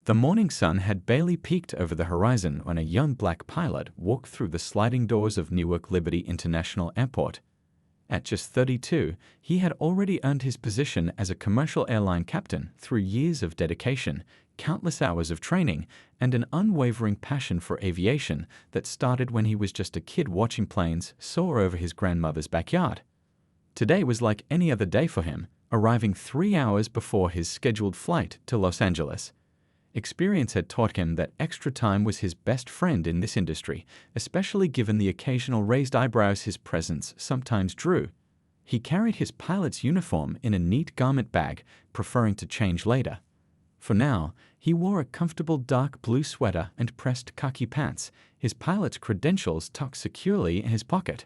The morning sun had barely peeked over the horizon when a young black pilot walked through the sliding doors of Newark Liberty International Airport. At just 32, he had already earned his position as a commercial airline captain through years of dedication, countless hours of training, and an unwavering passion for aviation that started when he was just a kid watching planes soar over his grandmother's backyard. Today was like any other day for him, arriving 3 hours before his scheduled flight to Los Angeles. Experience had taught him that extra time was his best friend in this industry, especially given the occasional raised eyebrows his presence sometimes drew. He carried his pilot's uniform in a neat garment bag, preferring to change later. For now, he wore a comfortable dark blue sweater and pressed khaki pants, his pilot's credentials tucked securely in his pocket.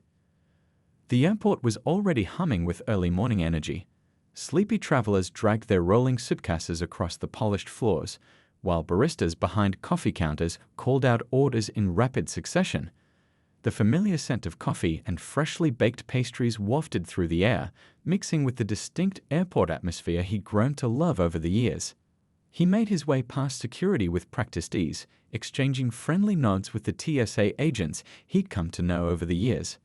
The airport was already humming with early morning energy. Sleepy travelers dragged their rolling suitcases across the polished floors, while baristas behind coffee counters called out orders in rapid succession. The familiar scent of coffee and freshly baked pastries wafted through the air, mixing with the distinct airport atmosphere he'd grown to love over the years. He made his way past security with practiced ease, exchanging friendly nods with the TSA agents he'd come to know over the years.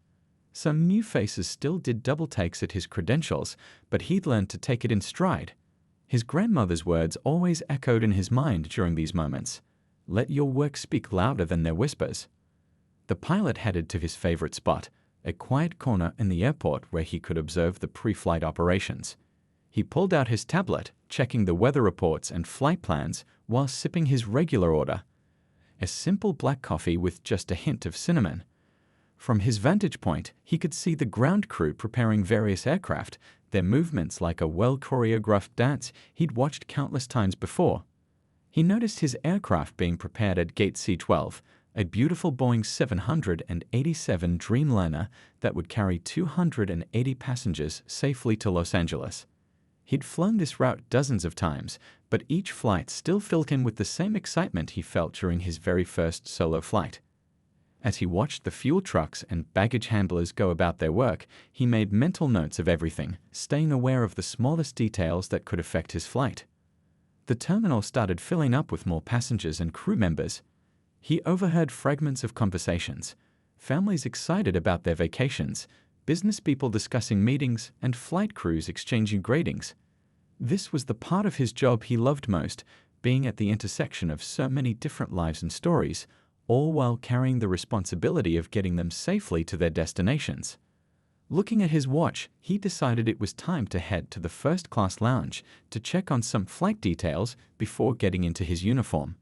Some new faces still did double takes at his credentials, but he'd learned to take it in stride. His grandmother's words always echoed in his mind during these moments. Let your work speak louder than their whispers. The pilot headed to his favorite spot, a quiet corner in the airport where he could observe the pre-flight operations. He pulled out his tablet, checking the weather reports and flight plans while sipping his regular order, a simple black coffee with just a hint of cinnamon. From his vantage point, he could see the ground crew preparing various aircraft, their movements like a well-choreographed dance he'd watched countless times before. He noticed his aircraft being prepared at Gate C-12, a beautiful Boeing 787 Dreamliner that would carry 280 passengers safely to Los Angeles. He'd flown this route dozens of times, but each flight still filled him with the same excitement he felt during his very first solo flight. As he watched the fuel trucks and baggage handlers go about their work, he made mental notes of everything, staying aware of the smallest details that could affect his flight. The terminal started filling up with more passengers and crew members. He overheard fragments of conversations, families excited about their vacations, business people discussing meetings, and flight crews exchanging greetings. This was the part of his job he loved most, being at the intersection of so many different lives and stories, all while carrying the responsibility of getting them safely to their destinations. Looking at his watch, he decided it was time to head to the first-class lounge to check on some flight details before getting into his uniform.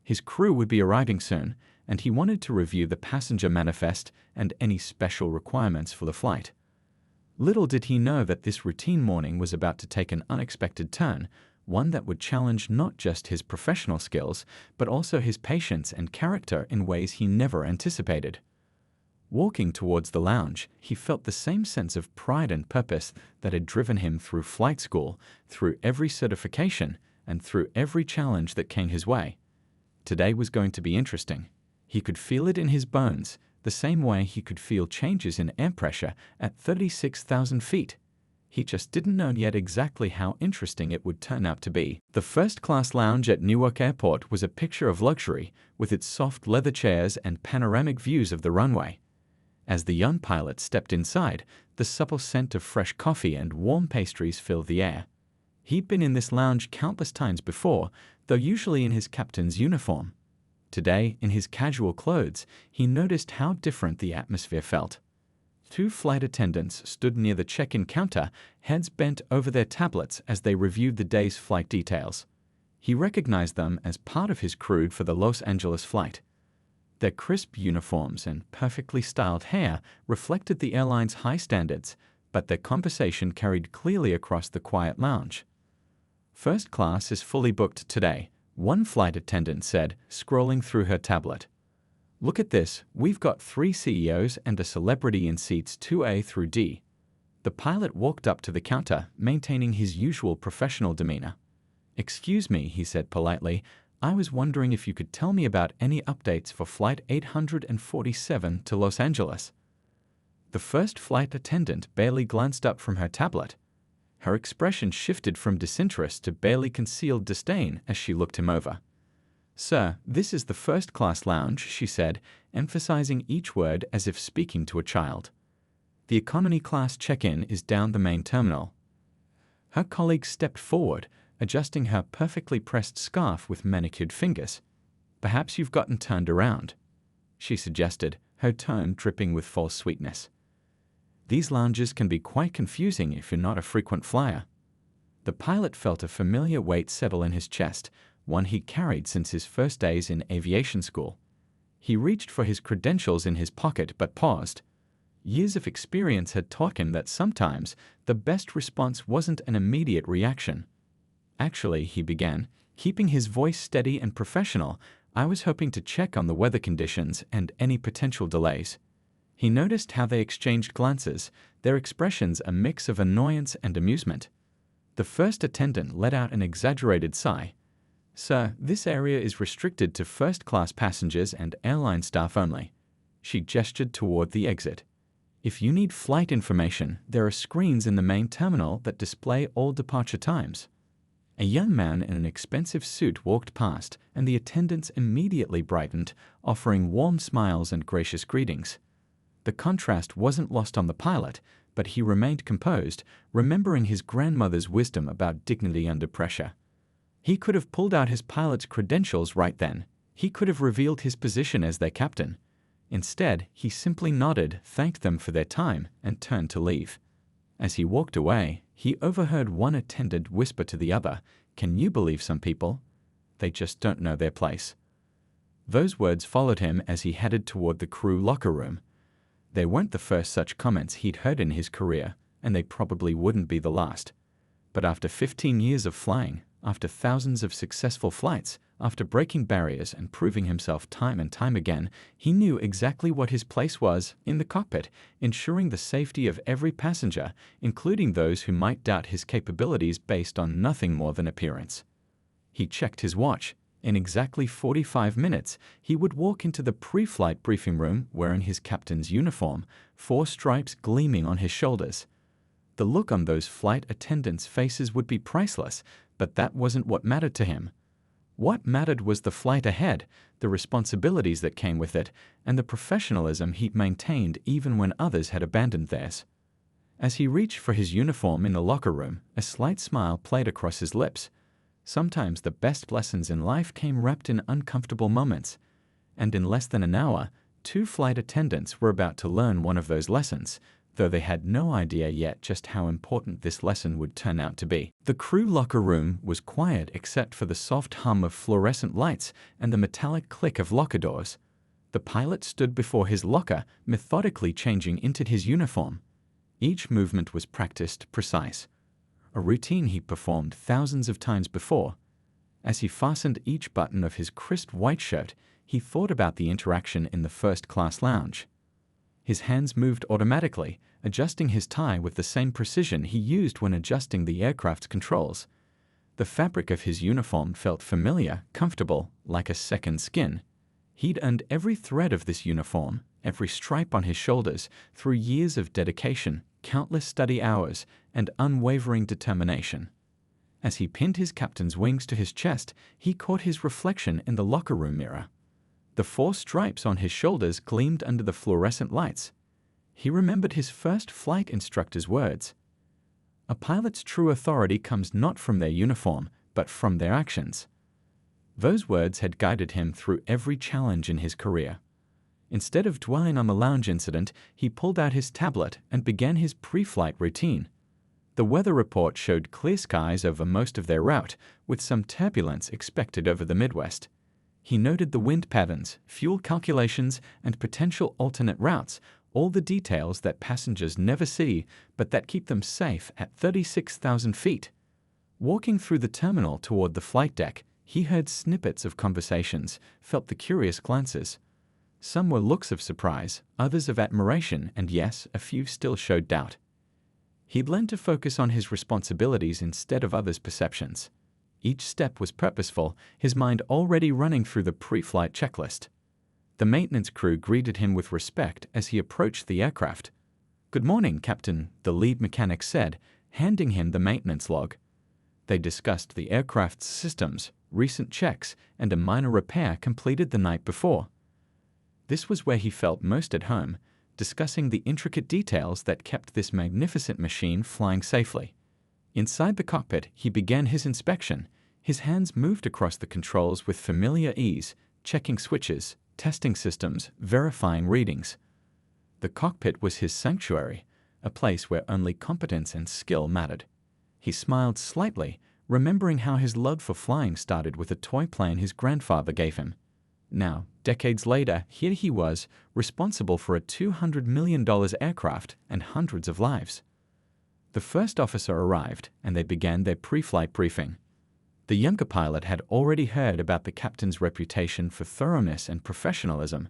His crew would be arriving soon, and he wanted to review the passenger manifest and any special requirements for the flight. Little did he know that this routine morning was about to take an unexpected turn, one that would challenge not just his professional skills, but also his patience and character in ways he never anticipated. Walking towards the lounge, he felt the same sense of pride and purpose that had driven him through flight school, through every certification, and through every challenge that came his way. Today was going to be interesting. He could feel it in his bones, the same way he could feel changes in air pressure at 36,000 feet. He just didn't know yet exactly how interesting it would turn out to be. The first-class lounge at Newark Airport was a picture of luxury, with its soft leather chairs and panoramic views of the runway. As the young pilot stepped inside, the supple scent of fresh coffee and warm pastries filled the air. He'd been in this lounge countless times before, though usually in his captain's uniform. Today, in his casual clothes, he noticed how different the atmosphere felt. 2 flight attendants stood near the check-in counter, heads bent over their tablets as they reviewed the day's flight details. He recognized them as part of his crew for the Los Angeles flight. Their crisp uniforms and perfectly styled hair reflected the airline's high standards, but their conversation carried clearly across the quiet lounge. "First class is fully booked today," one flight attendant said, scrolling through her tablet. "Look at this, we've got 3 CEOs and a celebrity in seats 2A through D." The pilot walked up to the counter, maintaining his usual professional demeanor. "Excuse me," he said politely, "I was wondering if you could tell me about any updates for Flight 847 to Los Angeles." The first flight attendant barely glanced up from her tablet. Her expression shifted from disinterest to barely concealed disdain as she looked him over. "Sir, this is the first-class lounge," she said, emphasizing each word as if speaking to a child. "The economy class check-in is down the main terminal." Her colleague stepped forward, adjusting her perfectly pressed scarf with manicured fingers. "Perhaps you've gotten turned around," she suggested, her tone dripping with false sweetness. "These lounges can be quite confusing if you're not a frequent flyer." The pilot felt a familiar weight settle in his chest, one he carried since his first days in aviation school. He reached for his credentials in his pocket but paused. Years of experience had taught him that sometimes the best response wasn't an immediate reaction. "Actually," he began, keeping his voice steady and professional, "I was hoping to check on the weather conditions and any potential delays." He noticed how they exchanged glances, their expressions a mix of annoyance and amusement. The first attendant let out an exaggerated sigh. "Sir, this area is restricted to first-class passengers and airline staff only." She gestured toward the exit. "If you need flight information, there are screens in the main terminal that display all departure times." A young man in an expensive suit walked past, and the attendants immediately brightened, offering warm smiles and gracious greetings. The contrast wasn't lost on the pilot, but he remained composed, remembering his grandmother's wisdom about dignity under pressure. He could have pulled out his pilot's credentials right then. He could have revealed his position as their captain. Instead, he simply nodded, thanked them for their time, and turned to leave. As he walked away, he overheard one attendant whisper to the other, "Can you believe some people? They just don't know their place." Those words followed him as he headed toward the crew locker room. They weren't the first such comments he'd heard in his career, and they probably wouldn't be the last. But after 15 years of flying, after thousands of successful flights, after breaking barriers and proving himself time and time again, he knew exactly what his place was in the cockpit, ensuring the safety of every passenger, including those who might doubt his capabilities based on nothing more than appearance. He checked his watch. In exactly 45 minutes, he would walk into the pre-flight briefing room wearing his captain's uniform, 4 stripes gleaming on his shoulders. The look on those flight attendants' faces would be priceless, but that wasn't what mattered to him. What mattered was the flight ahead, the responsibilities that came with it, and the professionalism he'd maintained even when others had abandoned theirs. As he reached for his uniform in the locker room, a slight smile played across his lips. Sometimes the best lessons in life came wrapped in uncomfortable moments, and in less than an hour, 2 flight attendants were about to learn one of those lessons, though they had no idea yet just how important this lesson would turn out to be. The crew locker room was quiet except for the soft hum of fluorescent lights and the metallic click of locker doors. The pilot stood before his locker, methodically changing into his uniform. Each movement was practiced, precise. A routine he performed thousands of times before. As he fastened each button of his crisp white shirt, he thought about the interaction in the first-class lounge. His hands moved automatically, adjusting his tie with the same precision he used when adjusting the aircraft's controls. The fabric of his uniform felt familiar, comfortable, like a second skin. He'd earned every thread of this uniform, every stripe on his shoulders, through years of dedication, countless study hours, and unwavering determination. As he pinned his captain's wings to his chest, he caught his reflection in the locker room mirror. The 4 stripes on his shoulders gleamed under the fluorescent lights. He remembered his first flight instructor's words. "A pilot's true authority comes not from their uniform, but from their actions." Those words had guided him through every challenge in his career. Instead of dwelling on the lounge incident, he pulled out his tablet and began his pre-flight routine. The weather report showed clear skies over most of their route, with some turbulence expected over the Midwest. He noted the wind patterns, fuel calculations, and potential alternate routes, all the details that passengers never see, but that keep them safe at 36,000 feet. Walking through the terminal toward the flight deck, he heard snippets of conversations, felt the curious glances. Some were looks of surprise, others of admiration, and yes, a few still showed doubt. He'd learned to focus on his responsibilities instead of others' perceptions. Each step was purposeful, his mind already running through the pre-flight checklist. The maintenance crew greeted him with respect as he approached the aircraft. "Good morning, Captain," the lead mechanic said, handing him the maintenance log. They discussed the aircraft's systems, recent checks, and a minor repair completed the night before. This was where he felt most at home, discussing the intricate details that kept this magnificent machine flying safely. Inside the cockpit, he began his inspection. His hands moved across the controls with familiar ease, checking switches, testing systems, verifying readings. The cockpit was his sanctuary, a place where only competence and skill mattered. He smiled slightly, remembering how his love for flying started with a toy plane his grandfather gave him. Now, decades later, here he was, responsible for a $200 million aircraft and hundreds of lives. The first officer arrived, and they began their pre-flight briefing. The younger pilot had already heard about the captain's reputation for thoroughness and professionalism.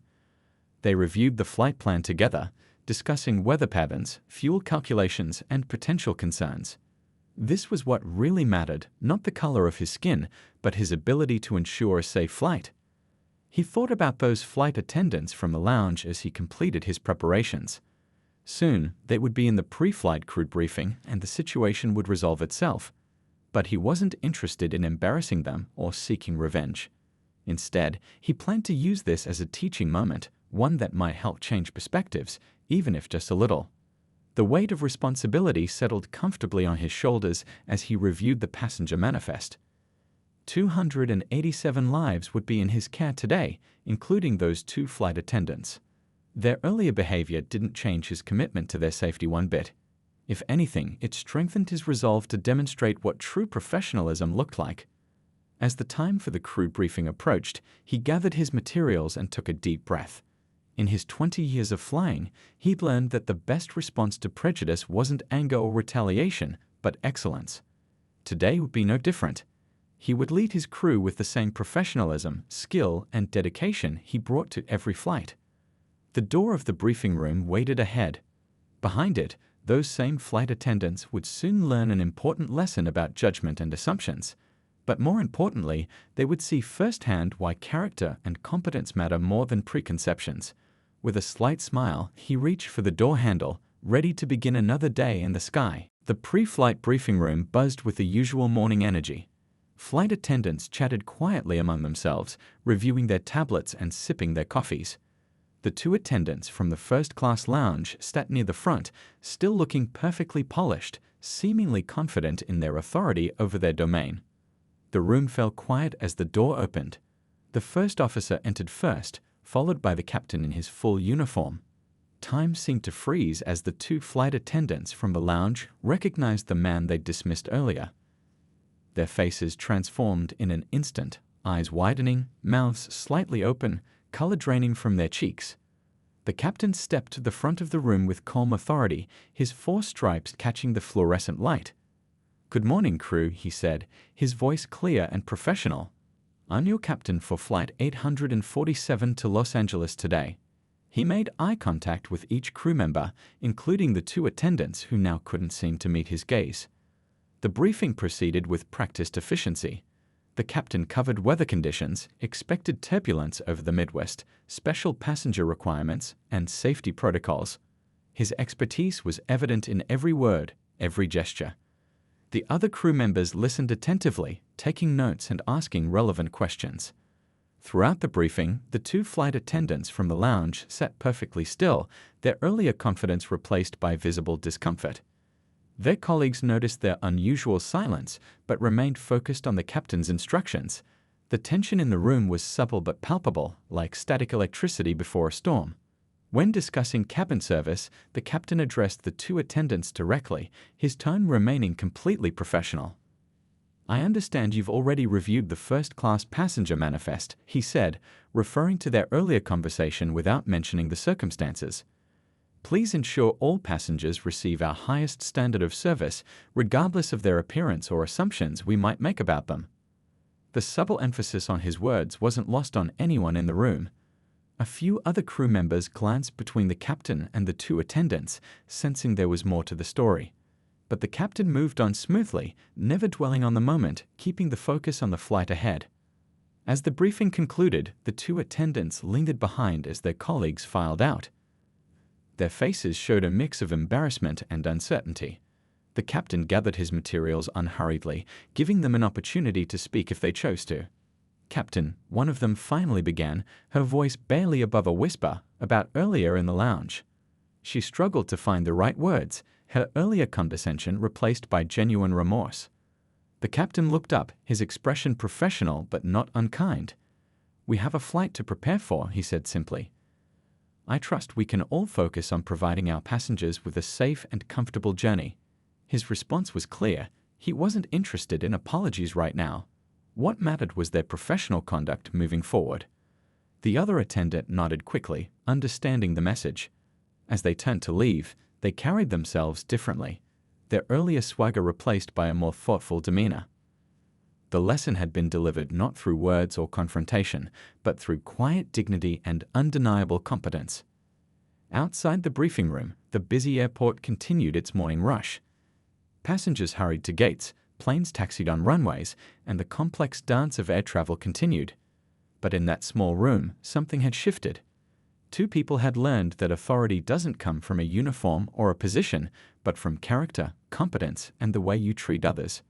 They reviewed the flight plan together, discussing weather patterns, fuel calculations, and potential concerns. This was what really mattered, not the color of his skin, but his ability to ensure a safe flight. He thought about those flight attendants from the lounge as he completed his preparations. Soon, they would be in the pre-flight crew briefing and the situation would resolve itself. But he wasn't interested in embarrassing them or seeking revenge. Instead, he planned to use this as a teaching moment, one that might help change perspectives, even if just a little. The weight of responsibility settled comfortably on his shoulders as he reviewed the passenger manifest. 287 lives would be in his care today, including those 2 flight attendants. Their earlier behavior didn't change his commitment to their safety one bit. If anything, it strengthened his resolve to demonstrate what true professionalism looked like. As the time for the crew briefing approached, he gathered his materials and took a deep breath. In his 20 years of flying, he'd learned that the best response to prejudice wasn't anger or retaliation, but excellence. Today would be no different. He would lead his crew with the same professionalism, skill, and dedication he brought to every flight. The door of the briefing room waited ahead. Behind it, those same flight attendants would soon learn an important lesson about judgment and assumptions. But more importantly, they would see firsthand why character and competence matter more than preconceptions. With a slight smile, he reached for the door handle, ready to begin another day in the sky. The pre-flight briefing room buzzed with the usual morning energy. Flight attendants chatted quietly among themselves, reviewing their tablets and sipping their coffees. The 2 attendants from the first-class lounge sat near the front, still looking perfectly polished, seemingly confident in their authority over their domain. The room fell quiet as the door opened. The first officer entered first, followed by the captain in his full uniform. Time seemed to freeze as the 2 flight attendants from the lounge recognized the man they'd dismissed earlier. Their faces transformed in an instant, eyes widening, mouths slightly open, color draining from their cheeks. The captain stepped to the front of the room with calm authority, his 4 stripes catching the fluorescent light. "Good morning, crew," he said, his voice clear and professional. "I'm your captain for Flight 847 to Los Angeles today." He made eye contact with each crew member, including the 2 attendants who now couldn't seem to meet his gaze. The briefing proceeded with practiced efficiency. The captain covered weather conditions, expected turbulence over the Midwest, special passenger requirements, and safety protocols. His expertise was evident in every word, every gesture. The other crew members listened attentively, taking notes and asking relevant questions. Throughout the briefing, the 2 flight attendants from the lounge sat perfectly still, their earlier confidence replaced by visible discomfort. Their colleagues noticed their unusual silence, but remained focused on the captain's instructions. The tension in the room was subtle but palpable, like static electricity before a storm. When discussing cabin service, the captain addressed the 2 attendants directly, his tone remaining completely professional. "I understand you've already reviewed the first-class passenger manifest," he said, referring to their earlier conversation without mentioning the circumstances. "Please ensure all passengers receive our highest standard of service, regardless of their appearance or assumptions we might make about them." The subtle emphasis on his words wasn't lost on anyone in the room. A few other crew members glanced between the captain and the 2 attendants, sensing there was more to the story. But the captain moved on smoothly, never dwelling on the moment, keeping the focus on the flight ahead. As the briefing concluded, the 2 attendants lingered behind as their colleagues filed out. Their faces showed a mix of embarrassment and uncertainty. The captain gathered his materials unhurriedly, giving them an opportunity to speak if they chose to. "Captain," one of them finally began, her voice barely above a whisper, about earlier in the lounge. She struggled to find the right words, her earlier condescension replaced by genuine remorse. The captain looked up, his expression professional but not unkind. "We have a flight to prepare for," he said simply. "I trust we can all focus on providing our passengers with a safe and comfortable journey." His response was clear. He wasn't interested in apologies right now. What mattered was their professional conduct moving forward. The other attendant nodded quickly, understanding the message. As they turned to leave, they carried themselves differently, their earlier swagger replaced by a more thoughtful demeanor. The lesson had been delivered not through words or confrontation, but through quiet dignity and undeniable competence. Outside the briefing room, the busy airport continued its morning rush. Passengers hurried to gates, planes taxied on runways, and the complex dance of air travel continued. But in that small room, something had shifted. Two people had learned that authority doesn't come from a uniform or a position, but from character, competence, and the way you treat others.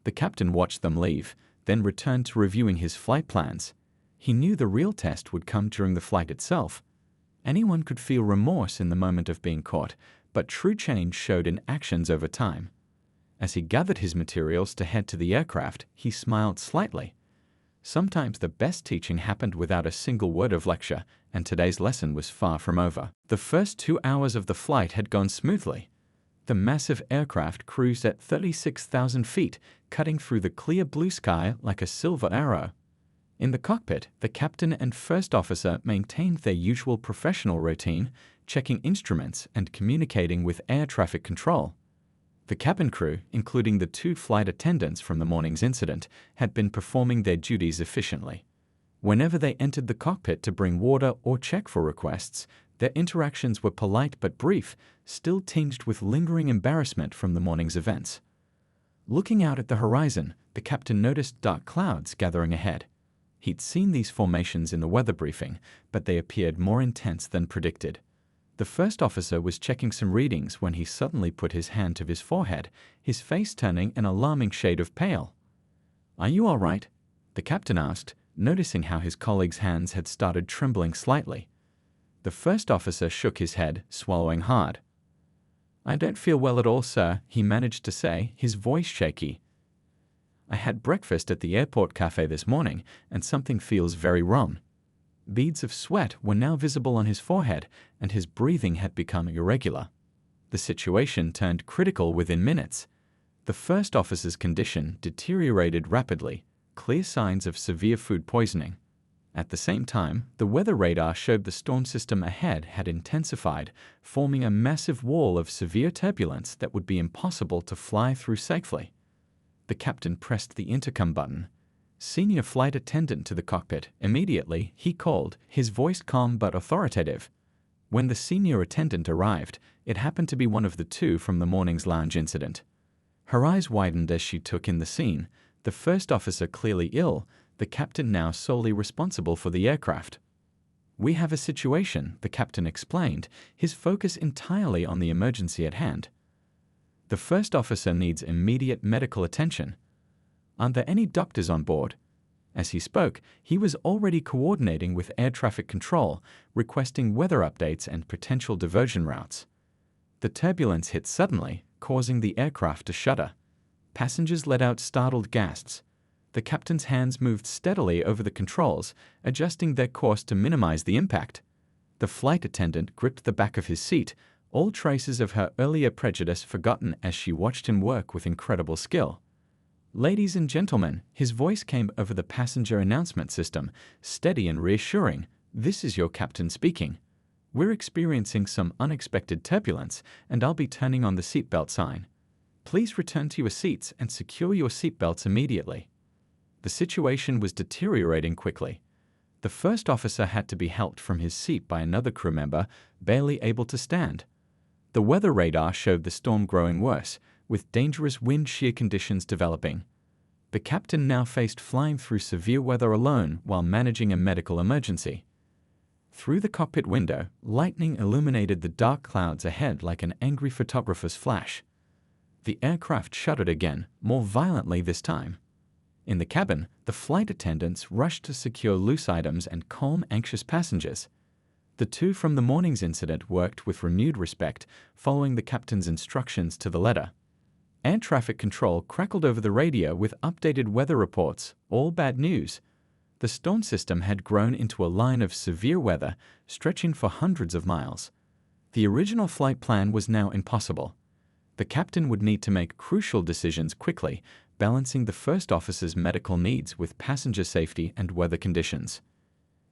The captain watched them leave, then returned to reviewing his flight plans. He knew the real test would come during the flight itself. Anyone could feel remorse in the moment of being caught, but true change showed in actions over time. As he gathered his materials to head to the aircraft, he smiled slightly. Sometimes the best teaching happened without a single word of lecture, and today's lesson was far from over. The first 2 hours of the flight had gone smoothly. The massive aircraft cruised at 36,000 feet, cutting through the clear blue sky like a silver arrow. In the cockpit, the captain and first officer maintained their usual professional routine, checking instruments and communicating with air traffic control. The cabin crew, including the 2 flight attendants from the morning's incident, had been performing their duties efficiently. Whenever they entered the cockpit to bring water or check for requests, their interactions were polite but brief, still tinged with lingering embarrassment from the morning's events. Looking out at the horizon, the captain noticed dark clouds gathering ahead. He'd seen these formations in the weather briefing, but they appeared more intense than predicted. The first officer was checking some readings when he suddenly put his hand to his forehead, his face turning an alarming shade of pale. "Are you all right?" the captain asked, noticing how his colleague's hands had started trembling slightly. The first officer shook his head, swallowing hard. "I don't feel well at all, sir," he managed to say, his voice shaky. "I had breakfast at the airport cafe this morning, and something feels very wrong." Beads of sweat were now visible on his forehead, and his breathing had become irregular. The situation turned critical within minutes. The first officer's condition deteriorated rapidly, clear signs of severe food poisoning. At the same time, the weather radar showed the storm system ahead had intensified, forming a massive wall of severe turbulence that would be impossible to fly through safely. The captain pressed the intercom button. "Senior flight attendant to the cockpit," immediately, he called, his voice calm but authoritative. When the senior attendant arrived, it happened to be one of the 2 from the morning's lounge incident. Her eyes widened as she took in the scene, the first officer clearly ill, the captain now solely responsible for the aircraft. "We have a situation," the captain explained, his focus entirely on the emergency at hand. "The first officer needs immediate medical attention. Are there any doctors on board?" As he spoke, he was already coordinating with air traffic control, requesting weather updates and potential diversion routes. The turbulence hit suddenly, causing the aircraft to shudder. Passengers let out startled gasps. The captain's hands moved steadily over the controls, adjusting their course to minimize the impact. The flight attendant gripped the back of his seat, all traces of her earlier prejudice forgotten as she watched him work with incredible skill. "Ladies and gentlemen," his voice came over the passenger announcement system, steady and reassuring, "this is your captain speaking. We're experiencing some unexpected turbulence, and I'll be turning on the seatbelt sign. Please return to your seats and secure your seatbelts immediately." The situation was deteriorating quickly. The first officer had to be helped from his seat by another crew member, barely able to stand. The weather radar showed the storm growing worse, with dangerous wind shear conditions developing. The captain now faced flying through severe weather alone while managing a medical emergency. Through the cockpit window, lightning illuminated the dark clouds ahead like an angry photographer's flash. The aircraft shuddered again, more violently this time. In the cabin, the flight attendants rushed to secure loose items and calm anxious passengers. The two from the morning's incident worked with renewed respect, following the captain's instructions to the letter. Air traffic control crackled over the radio with updated weather reports, all bad news. The storm system had grown into a line of severe weather, stretching for hundreds of miles. The original flight plan was now impossible. The captain would need to make crucial decisions quickly, balancing the first officer's medical needs with passenger safety and weather conditions.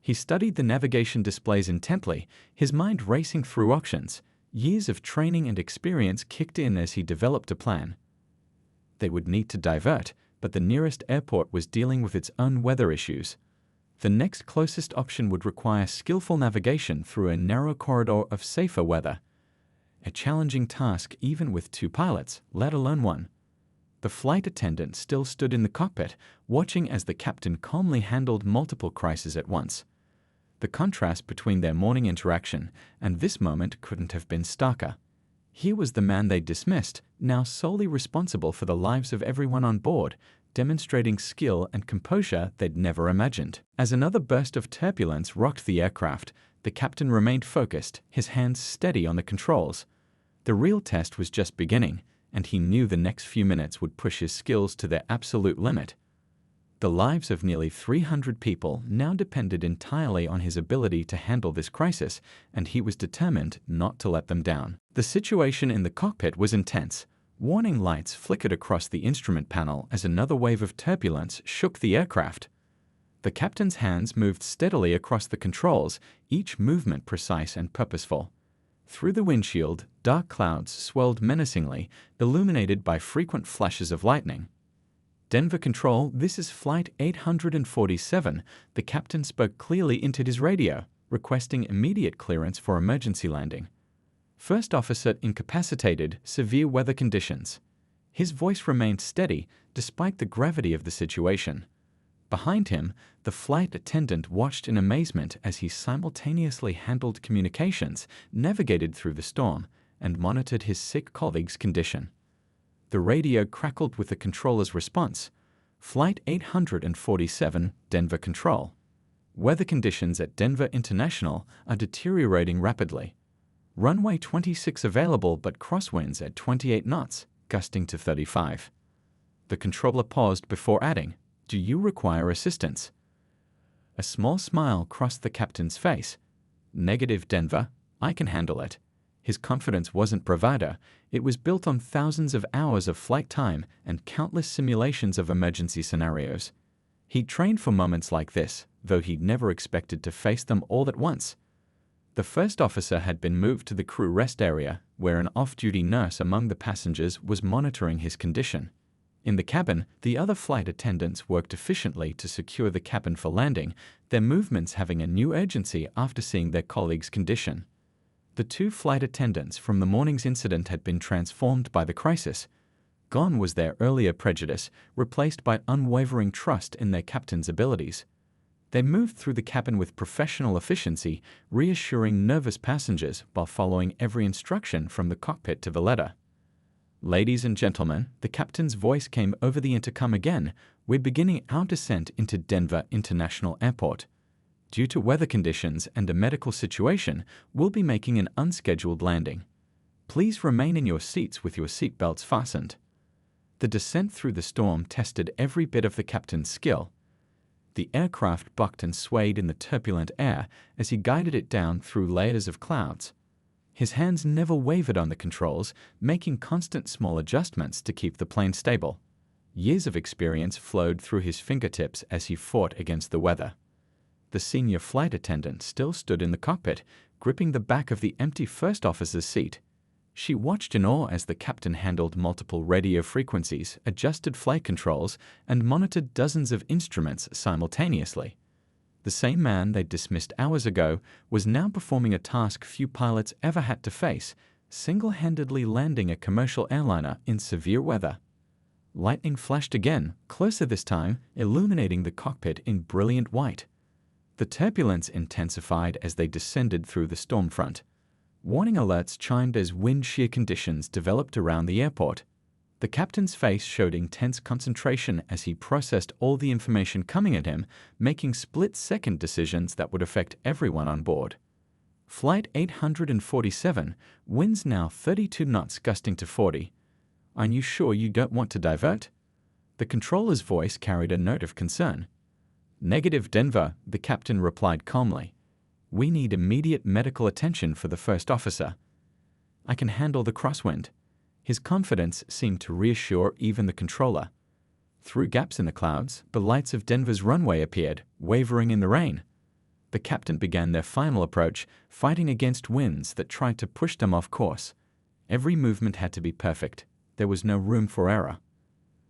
He studied the navigation displays intently, his mind racing through options. Years of training and experience kicked in as he developed a plan. They would need to divert, but the nearest airport was dealing with its own weather issues. The next closest option would require skillful navigation through a narrow corridor of safer weather. A challenging task even with two pilots, let alone one. The flight attendant still stood in the cockpit, watching as the captain calmly handled multiple crises at once. The contrast between their morning interaction and this moment couldn't have been starker. Here was the man they'd dismissed, now solely responsible for the lives of everyone on board, demonstrating skill and composure they'd never imagined. As another burst of turbulence rocked the aircraft, the captain remained focused, his hands steady on the controls. The real test was just beginning, and he knew the next few minutes would push his skills to their absolute limit. The lives of nearly 300 people now depended entirely on his ability to handle this crisis, and he was determined not to let them down. The situation in the cockpit was intense. Warning lights flickered across the instrument panel as another wave of turbulence shook the aircraft. The captain's hands moved steadily across the controls, each movement precise and purposeful. Through the windshield, dark clouds swirled menacingly, illuminated by frequent flashes of lightning. Denver Control, this is Flight 847. The captain spoke clearly into his radio, requesting immediate clearance for emergency landing. First officer incapacitated, severe weather conditions. His voice remained steady, despite the gravity of the situation. Behind him, the flight attendant watched in amazement as he simultaneously handled communications, navigated through the storm, and monitored his sick colleague's condition. The radio crackled with the controller's response. Flight 847, Denver Control. Weather conditions at Denver International are deteriorating rapidly. Runway 26 available but crosswinds at 28 knots, gusting to 35. The controller paused before adding, "Do you require assistance?" A small smile crossed the captain's face. "Negative, Denver. I can handle it." His confidence wasn't bravado, it was built on thousands of hours of flight time and countless simulations of emergency scenarios. He'd trained for moments like this, though he'd never expected to face them all at once. The first officer had been moved to the crew rest area, where an off-duty nurse among the passengers was monitoring his condition. In the cabin, the other flight attendants worked efficiently to secure the cabin for landing, their movements having a new urgency after seeing their colleague's condition. The two flight attendants from the morning's incident had been transformed by the crisis. Gone was their earlier prejudice, replaced by unwavering trust in their captain's abilities. They moved through the cabin with professional efficiency, reassuring nervous passengers while following every instruction from the cockpit to the letter. "Ladies and gentlemen," the captain's voice came over the intercom again, "we're beginning our descent into Denver International Airport. Due to weather conditions and a medical situation, we'll be making an unscheduled landing. Please remain in your seats with your seatbelts fastened." The descent through the storm tested every bit of the captain's skill. The aircraft bucked and swayed in the turbulent air as he guided it down through layers of clouds. His hands never wavered on the controls, making constant small adjustments to keep the plane stable. Years of experience flowed through his fingertips as he fought against the weather. The senior flight attendant still stood in the cockpit, gripping the back of the empty first officer's seat. She watched in awe as the captain handled multiple radio frequencies, adjusted flight controls, and monitored dozens of instruments simultaneously. The same man they'd dismissed hours ago was now performing a task few pilots ever had to face, single-handedly landing a commercial airliner in severe weather. Lightning flashed again, closer this time, illuminating the cockpit in brilliant white. The turbulence intensified as they descended through the storm front. Warning alerts chimed as wind shear conditions developed around the airport. The captain's face showed intense concentration as he processed all the information coming at him, making split-second decisions that would affect everyone on board. Flight 847, winds now 32 knots gusting to 40. Are you sure you don't want to divert? The controller's voice carried a note of concern. Negative, Denver, the captain replied calmly. We need immediate medical attention for the first officer. I can handle the crosswind. His confidence seemed to reassure even the controller. Through gaps in the clouds, the lights of Denver's runway appeared, wavering in the rain. The captain began their final approach, fighting against winds that tried to push them off course. Every movement had to be perfect. There was no room for error.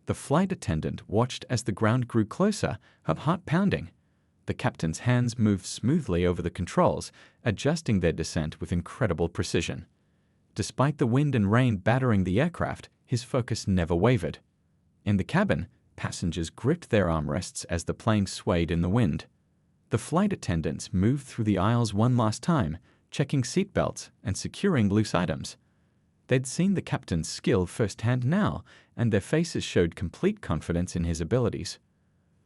The flight attendant watched as the ground grew closer, her heart pounding. The captain's hands moved smoothly over the controls, adjusting their descent with incredible precision. Despite the wind and rain battering the aircraft, his focus never wavered. In the cabin, passengers gripped their armrests as the plane swayed in the wind. The flight attendants moved through the aisles one last time, checking seatbelts and securing loose items. They'd seen the captain's skill firsthand now, and their faces showed complete confidence in his abilities.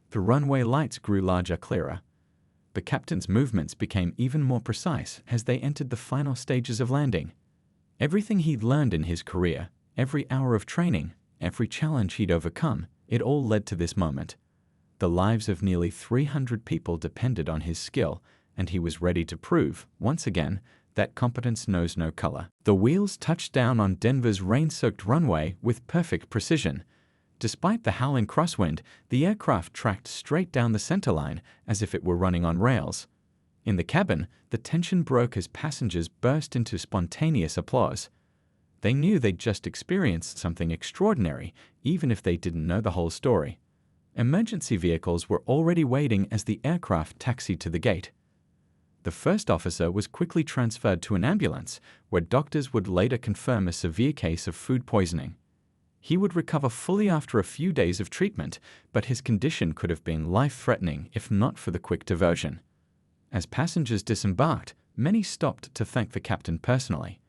The runway lights grew larger, clearer. The captain's movements became even more precise as they entered the final stages of landing. Everything he'd learned in his career, every hour of training, every challenge he'd overcome, it all led to this moment. The lives of nearly 300 people depended on his skill, and he was ready to prove, once again, that competence knows no color. The wheels touched down on Denver's rain-soaked runway with perfect precision. Despite the howling crosswind, the aircraft tracked straight down the center line as if it were running on rails. In the cabin, the tension broke as passengers burst into spontaneous applause. They knew they'd just experienced something extraordinary, even if they didn't know the whole story. Emergency vehicles were already waiting as the aircraft taxied to the gate. The first officer was quickly transferred to an ambulance, where doctors would later confirm a severe case of food poisoning. He would recover fully after a few days of treatment, but his condition could have been life-threatening if not for the quick diversion. As passengers disembarked, many stopped to thank the captain personally.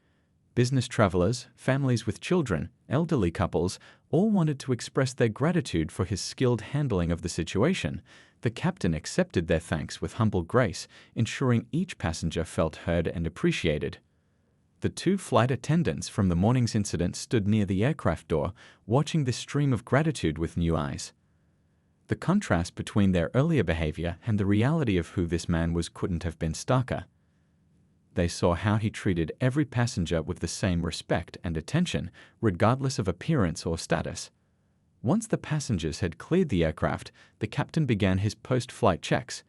Business travelers, families with children, elderly couples, all wanted to express their gratitude for his skilled handling of the situation. The captain accepted their thanks with humble grace, ensuring each passenger felt heard and appreciated. The two flight attendants from the morning's incident stood near the aircraft door, watching this stream of gratitude with new eyes. The contrast between their earlier behavior and the reality of who this man was couldn't have been starker. They saw how he treated every passenger with the same respect and attention, regardless of appearance or status. Once the passengers had cleared the aircraft, the captain began his post-flight checks.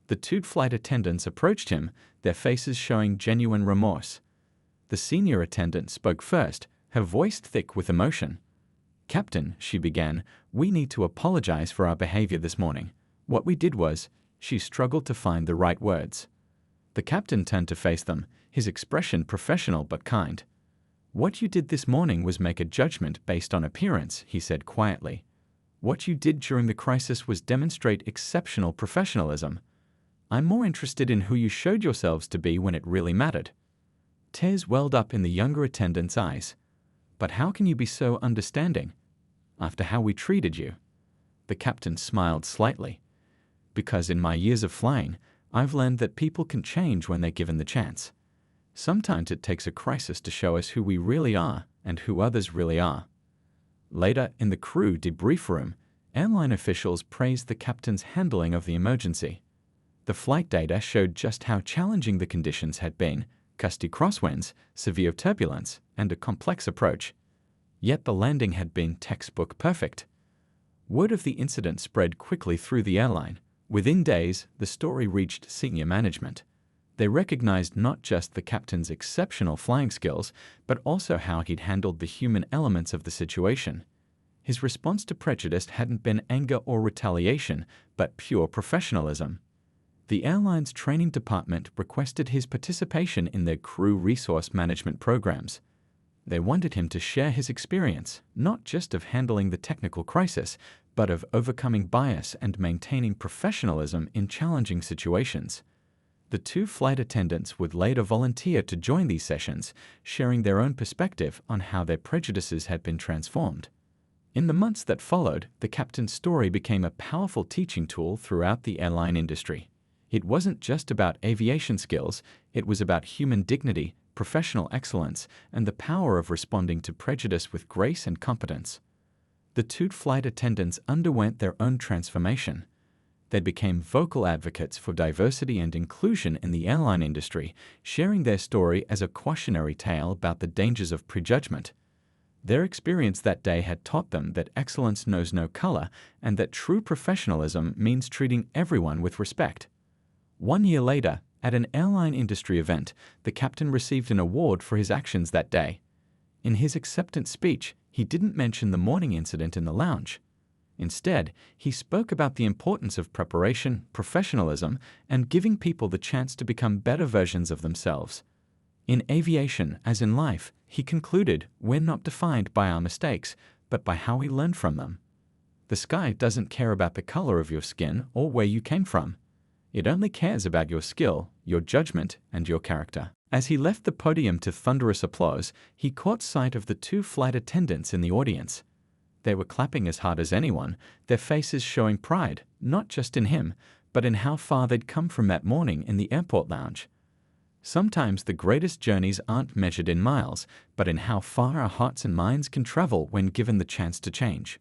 The two flight attendants approached him, their faces showing genuine remorse. The senior attendant spoke first, her voice thick with emotion. "Captain," she began, "we need to apologize for our behavior this morning. What we did was..." She struggled to find the right words. The captain turned to face them, his expression professional but kind. "What you did this morning was make a judgment based on appearance," he said quietly. "What you did during the crisis was demonstrate exceptional professionalism. I'm more interested in who you showed yourselves to be when it really mattered." Tears welled up in the younger attendant's eyes. "But how can you be so understanding? After how we treated you?" The captain smiled slightly. "Because in my years of flying, I've learned that people can change when they're given the chance. Sometimes it takes a crisis to show us who we really are and who others really are." Later, in the crew debrief room, airline officials praised the captain's handling of the emergency. The flight data showed just how challenging the conditions had been: gusty crosswinds, severe turbulence, and a complex approach. Yet the landing had been textbook perfect. Word of the incident spread quickly through the airline. Within days, the story reached senior management. They recognized not just the captain's exceptional flying skills, but also how he'd handled the human elements of the situation. His response to prejudice hadn't been anger or retaliation, but pure professionalism. The airline's training department requested his participation in their crew resource management programs. They wanted him to share his experience, not just of handling the technical crisis, but of overcoming bias and maintaining professionalism in challenging situations. The two flight attendants would later volunteer to join these sessions, sharing their own perspective on how their prejudices had been transformed. In the months that followed, the captain's story became a powerful teaching tool throughout the airline industry. It wasn't just about aviation skills, it was about human dignity, professional excellence, and the power of responding to prejudice with grace and competence. The two flight attendants underwent their own transformation. They became vocal advocates for diversity and inclusion in the airline industry, sharing their story as a cautionary tale about the dangers of prejudgment. Their experience that day had taught them that excellence knows no color and that true professionalism means treating everyone with respect. 1 year later, at an airline industry event, the captain received an award for his actions that day. In his acceptance speech, he didn't mention the morning incident in the lounge. Instead, he spoke about the importance of preparation, professionalism, and giving people the chance to become better versions of themselves. In aviation, as in life, he concluded, we're not defined by our mistakes, but by how we learn from them. The sky doesn't care about the color of your skin or where you came from. It only cares about your skill, your judgment, and your character. As he left the podium to thunderous applause, he caught sight of the two flight attendants in the audience. They were clapping as hard as anyone, their faces showing pride, not just in him, but in how far they'd come from that morning in the airport lounge. Sometimes the greatest journeys aren't measured in miles, but in how far our hearts and minds can travel when given the chance to change.